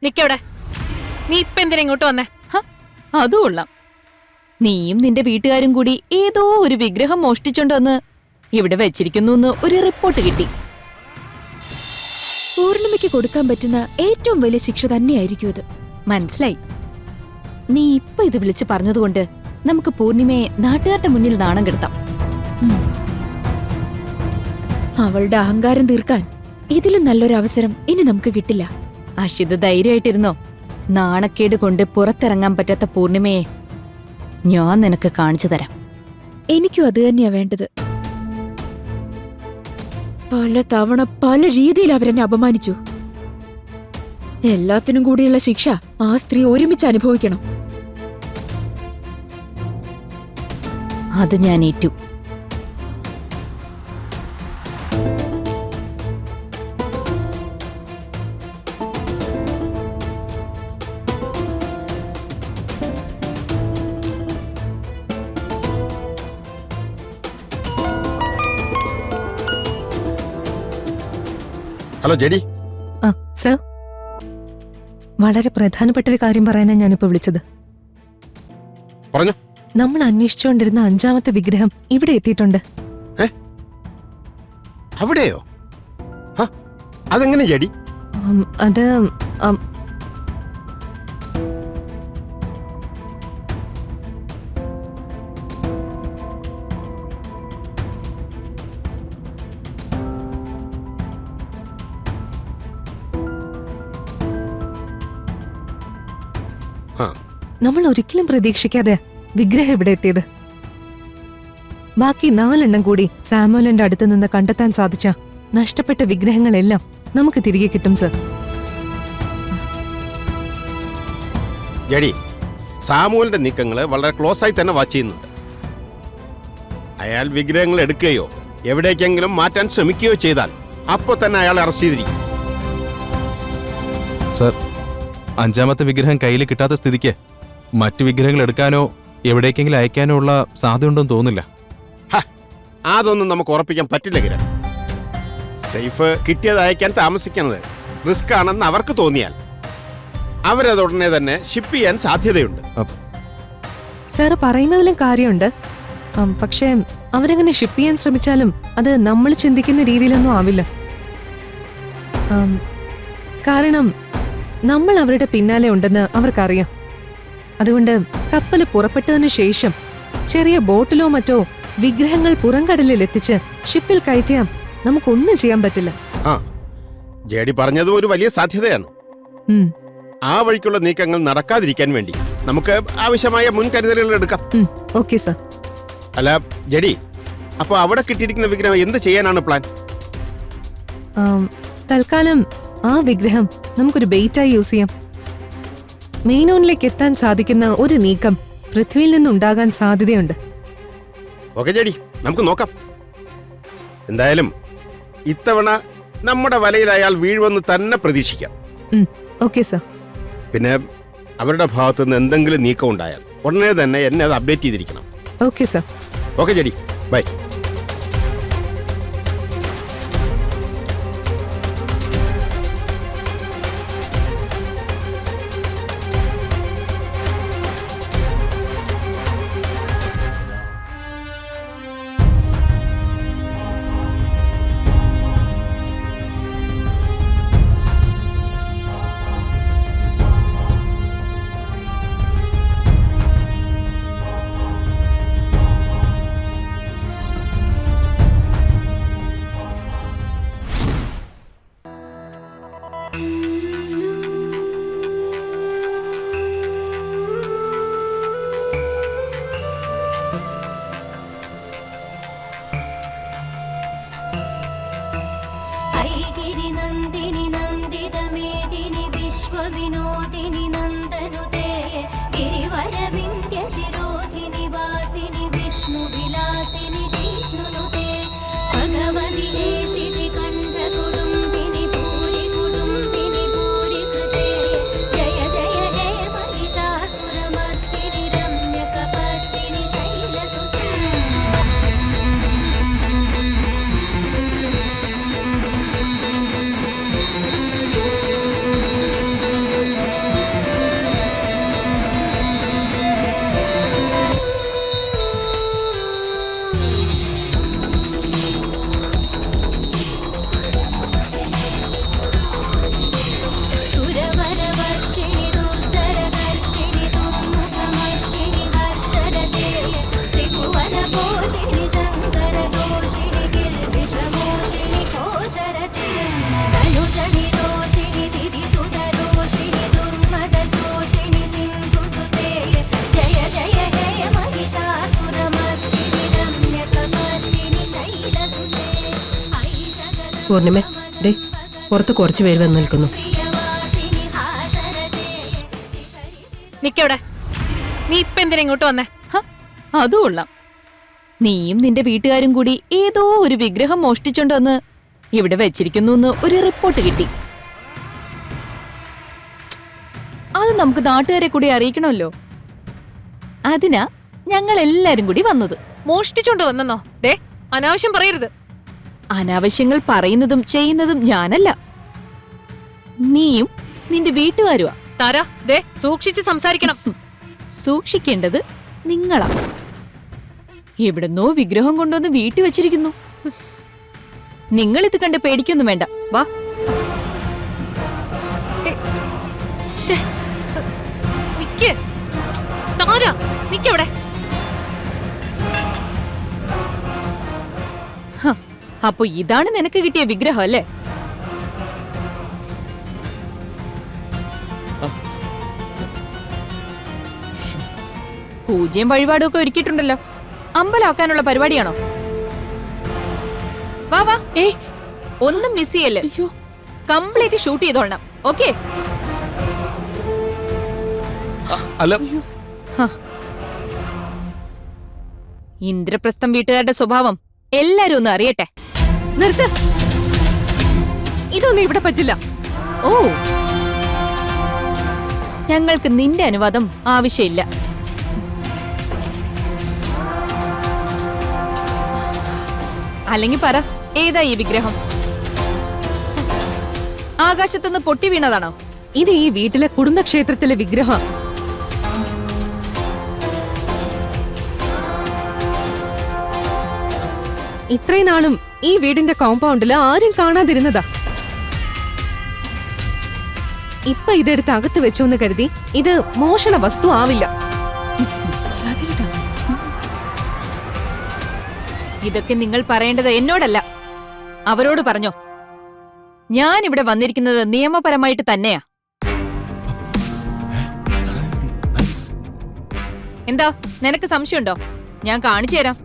നിക്കവിടെ. നീ ഇപ്പൊ എന്തിനാ ഇങ്ങോട്ട് വന്നേ? അതും കൊള്ളാം. നീയും നിന്റെ വീട്ടുകാരും കൂടി ഏതോ ഒരു വിഗ്രഹം മോഷ്ടിച്ചോണ്ടുവന്ന് ഇവിടെ വെച്ചിരിക്കുന്നു ഒരു റിപ്പോർട്ട് കിട്ടി. പൂർണിമയ്ക്ക് കൊടുക്കാൻ പറ്റുന്ന ഏറ്റവും വലിയ ശിക്ഷ തന്നെയായിരിക്കും അത്. മനസ്സിലായി. നീ ഇപ്പൊ ഇത് വിളിച്ചു പറഞ്ഞതുകൊണ്ട് നമുക്ക് പൂർണിമയെ നാട്ടുകാരുടെ മുന്നിൽ നാണം കെടുത്താം. അവളുടെ അഹങ്കാരം തീർക്കാൻ ഇതിലും നല്ലൊരു അവസരം ഇനി നമുക്ക് കിട്ടില്ല. അഷിത് ധൈര്യമായിട്ടിരുന്നോ. നാണക്കേട് കൊണ്ട് പുറത്തിറങ്ങാൻ പറ്റാത്ത പൂർണിമയെ ഞാൻ നിനക്ക് കാണിച്ചു തരാം. എനിക്കും അത് തന്നെയാ വേണ്ടത്. പല തവണ പല രീതിയിൽ അവരെന്നെ അപമാനിച്ചു. എല്ലാത്തിനും കൂടിയുള്ള ശിക്ഷ ആ സ്ത്രീ ഒരുമിച്ച് അനുഭവിക്കണം. അത് ഞാൻ ഏറ്റു. Hello JD. സർ, വളരെ പ്രധാനപ്പെട്ട ഒരു കാര്യം പറയാനാണ് ഞാനിപ്പോ വിളിച്ചത്. പറഞ്ഞോ. നമ്മൾ അന്വേഷിച്ചുകൊണ്ടിരുന്ന 5ാമത്തെ വിഗ്രഹം ഇവിടെ എത്തിയിട്ടുണ്ട്. അവിടെയോ? അതെങ്ങനെ ജെഡി? അത് നമ്മൾ ഒരിക്കലും പ്രതീക്ഷിക്കാതെ വിഗ്രഹം ഇവിടെ എത്തിയത്. ബാക്കി 4 എണ്ണം കൂടി സാമുവലിന്റെ അടുത്ത് നിന്ന് കണ്ടെത്താൻ സാധിച്ച നഷ്ടപ്പെട്ട വിഗ്രഹങ്ങളെല്ലാം നമുക്ക് തിരികെ കിട്ടും സർ. ജെഡി, സാമുവലിന്റെ നീക്കങ്ങള് വളരെ ക്ലോസ് ആയി തന്നെ വാച്ച് ചെയ്യുന്നുണ്ട്. അയാൾ വിഗ്രഹങ്ങൾ എടുക്കുകയോ എവിടേക്കെങ്കിലും മാറ്റാൻ ശ്രമിക്കുകയോ ചെയ്താൽ അപ്പോൾ തന്നെ അയാളെ അറസ്റ്റ് ചെയ്തിരിക്കും. സർ, 5ാമത്തെ വിഗ്രഹം കയ്യിൽ കിട്ടാത്ത സ്ഥിതിക്ക് മറ്റു വിഗ്രഹങ്ങൾ എടുക്കാനോ എവിടേക്കെങ്കിലും അയക്കാനോ ഉള്ള സാധ്യതയുണ്ടെന്ന് തോന്നില്ല. അതൊന്നും നമുക്ക് ഉറപ്പിക്കാൻ പറ്റില്ല കിരൺ. സേഫ് കിട്ടിയത് അയക്കാൻ താമസിക്കുന്നത് റിസ്ക് ആണെന്ന് അവർക്ക് തോന്നിയാൽ അവരത് ഉടനെ തന്നെ ഷിപ്പ് ചെയ്യാൻ സാധ്യതയുണ്ട്. സാറ് പറയുന്നതിലും കാര്യമുണ്ട്. പക്ഷേ അവരെങ്ങനെ ഷിപ്പ് ചെയ്യാൻ ശ്രമിച്ചാലും അത് നമ്മൾ ചിന്തിക്കുന്ന രീതിയിലൊന്നും ആവില്ല. കാരണം നമ്മൾ അവരുടെ പിന്നാലെ ഉണ്ടെന്ന് അവർക്കറിയാം. അതുകൊണ്ട് കപ്പൽ പുറപ്പെട്ടതിനു ശേഷം ചെറിയ ബോട്ടിലോ മറ്റോ വിഗ്രഹങ്ങൾ പുറംകടലിൽ എത്തിച്ച് ഷിപ്പിൽ കയറ്റിയാൽ നമുക്കൊന്നും ചെയ്യാൻ പറ്റില്ല. ജെഡി പറഞ്ഞതും ഒരു വലിയ സാധ്യതയാണ്. ആ വഴിക്കുള്ള നീക്കങ്ങൾ നടക്കാതിരിക്കാൻ വേണ്ടി നമുക്ക് ആവശ്യമായ മുൻകരുതലുകൾ എടുക്കാം. Okay sir. അല്ല ജെഡി, അപ്പൊ അവിടെ കിട്ടിയിരിക്കുന്ന വിഗ്രഹം എന്ത് ചെയ്യാനാണ് പ്ലാൻ? തൽക്കാലം ആ വിഗ്രഹം നമുക്കൊരു ബെയ്റ്റായി യൂസ് ചെയ്യാം. മെയിനോണിലേക്ക് എത്താൻ സാധിക്കുന്ന ഒരു നീക്കം പൃഥ്വിയിൽ നിന്നുണ്ടാകാൻ സാധ്യതയുണ്ട്. ഓക്കെ ജെഡി, നമുക്ക് നോക്കാം. എന്തായാലും ഇത്തവണ നമ്മുടെ വലയിൽ അയാൾ വീഴുവെന്ന് തന്നെ പ്രതീക്ഷിക്കാം. Okay sir. പിന്നെ അവരുടെ ഭാഗത്തു നിന്ന് എന്തെങ്കിലും നീക്കം ഉണ്ടായാൽ ഉടനെ തന്നെ എന്നെ അത് അപ്ഡേറ്റ് ചെയ്തിരിക്കണം. Okay sir. Okay JD, bye. विनोदिनी नंदनुते गिरिवरविंध्य शिरोधिनि वासिनि विष्णु विलासिनि जिष्णुनुते भगवति हेशिति कंठ कुडुम्बिनि भूरि कृते जय जय हे महिषासुरमर्दिनि रम्यकपर्दिनि शैलसुते പൂർണിമ ദേ പുറത്ത് കുറച്ച് പേര് വന്ന് നിൽക്കുന്നു. പ്രിയവാസിനി ഹാസരത്തെ നിക്കവിടെ. നീ ഇപ്പൊ എന്തിനാ ഇങ്ങോട്ട് വന്നേ? ഹ, അതും കൊള്ളാം. നീയും നിന്റെ വീട്ടുകാരും കൂടി ഏതോ ഒരു വിഗ്രഹം മോഷ്ടിച്ചോണ്ടെന്ന് ഇവിടെ വെച്ചിരിക്കുന്നു ഒരു റിപ്പോർട്ട് കിട്ടി. അത് നമുക്ക് നാട്ടുകാരെ കൂടി അറിയിക്കണമല്ലോ. അതിനാ ഞങ്ങൾ എല്ലാരും കൂടി വന്നത്. മോഷ്ടിച്ചോണ്ട് വന്നെന്നോ? ദേ അനാവശ്യം പറയരുത്. അനാവശ്യങ്ങൾ പറയുന്നതും ചെയ്യുന്നതും ഞാനല്ല, നീയും നിന്റെ വീട്ടുകാരുമാ. താരാ, ദേ സൂക്ഷിച്ച് സംസാരിക്കണം. സൂക്ഷിക്കേണ്ടത് നിങ്ങളാ. എവിടുന്നോ വിഗ്രഹം കൊണ്ടുവന്ന് വീട്ടിൽ വെച്ചിരിക്കുന്നു. നിങ്ങൾ ഇത് കണ്ട് പേടിക്കൊന്നും വേണ്ട. വാ. ശ്ശേ. നിക്ക്. താരാ, നിക്കവിടെ. ഹ, അപ്പൊ ഇതാണ് നിനക്ക് കിട്ടിയ വിഗ്രഹം അല്ലേ? പൂജയും വഴിപാടും ഒക്കെ ഒരുക്കിയിട്ടുണ്ടല്ലോ. അമ്പലമാക്കാനുള്ള പരിപാടിയാണോ? വാ വാ. ഏയ്, ഒന്നും മിസ് ചെയ്യല്ലേ. കംപ്ലീറ്റ് ഷൂട്ട് ചെയ്തോളണം. ഓക്കെ? അല്ല, ഇന്ദ്രപ്രസ്ഥം വീട്ടുകാരുടെ സ്വഭാവം എല്ലാരും ഒന്ന് അറിയട്ടെ. നിർത്ത്. ഇതൊന്നും ഇവിടെ പറ്റില്ല. ഓ, ഞങ്ങൾക്ക് നിന്റെ അനുവാദം ആവശ്യമില്ല. അല്ലെങ്കിൽ പറ, ഏതാ ഈ വിഗ്രഹം? ആകാശത്തുനിന്ന് പൊട്ടി വീണതാണോ? ഇത് ഈ വീട്ടിലെ കുടുംബക്ഷേത്രത്തിലെ വിഗ്രഹം. ഇത്രയും നാളും ഈ വീടിന്റെ കോമ്പൗണ്ടിൽ ആരും കാണാതിരുന്നതാ. ഇപ്പൊ ഇതെടുത്ത് അകത്ത് വെച്ചു എന്ന് കരുതി ഇത് മോഷണ വസ്തു ആവില്ല. ഇതൊക്കെ നിങ്ങൾ പറയേണ്ടത് എന്നോടല്ല, അവരോട് പറഞ്ഞോ. ഞാൻ ഇവിടെ വന്നിരിക്കുന്നത് നിയമപരമായിട്ട് തന്നെയാ. എന്താ, നിനക്ക് സംശയമുണ്ടോ? ഞാൻ കാണിച്ചു തരാം.